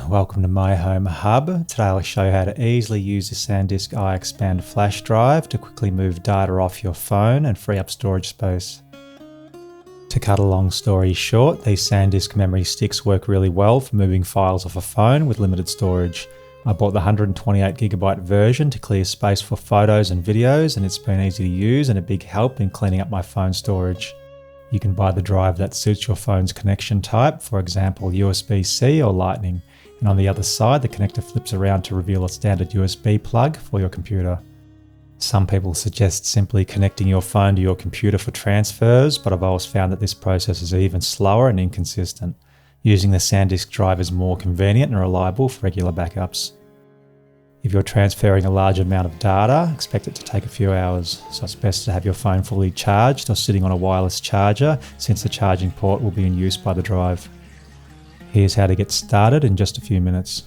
welcome to My Home Hub. Today I'll show you how to easily use the SanDisk iXpand flash drive to quickly move data off your phone and free up storage space. To cut a long story short, these SanDisk memory sticks work really well for moving files off a phone with limited storage. I bought the 128GB version to clear space for photos and videos, and it's been easy to use and a big help in cleaning up my phone storage. You can buy the drive that suits your phone's connection type, for example USB-C or Lightning, and on the other side the connector flips around to reveal a standard USB plug for your computer. Some people suggest simply connecting your phone to your computer for transfers, but I've always found that this process is even slower and inconsistent. Using the SanDisk drive is more convenient and reliable for regular backups. If you're transferring a large amount of data, expect it to take a few hours, so it's best to have your phone fully charged or sitting on a wireless charger, since the charging port will be in use by the drive. Here's how to get started in just a few minutes.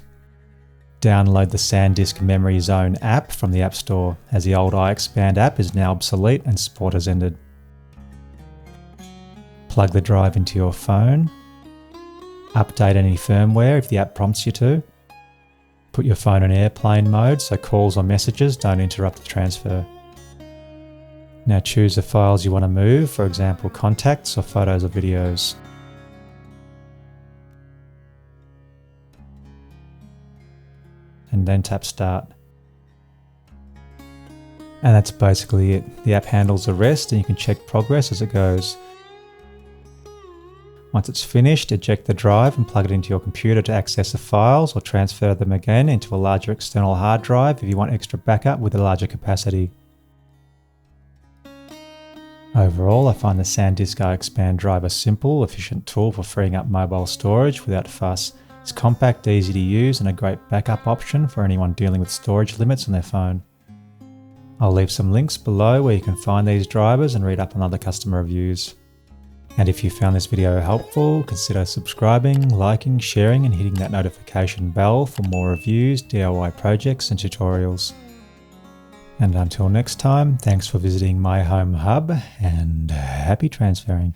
Download the SanDisk Memory Zone app from the App Store, as the old iXpand app is now obsolete and support has ended. Plug the drive into your phone. Update any firmware if the app prompts you to. Put your phone in airplane mode so calls or messages don't interrupt the transfer. Now choose the files you want to move, for example contacts or photos or videos. And then tap Start. And that's basically it. The app handles the rest and you can check progress as it goes. Once it's finished, eject the drive and plug it into your computer to access the files or transfer them again into a larger external hard drive if you want extra backup with a larger capacity. Overall, I find the SanDisk iXpand drive a simple, efficient tool for freeing up mobile storage without fuss. It's compact, easy to use, and a great backup option for anyone dealing with storage limits on their phone. I'll leave some links below where you can find these drivers and read up on other customer reviews. And if you found this video helpful, consider subscribing, liking, sharing, and hitting that notification bell for more reviews, DIY projects, and tutorials. And until next time, thanks for visiting My Home Hub, and happy transferring.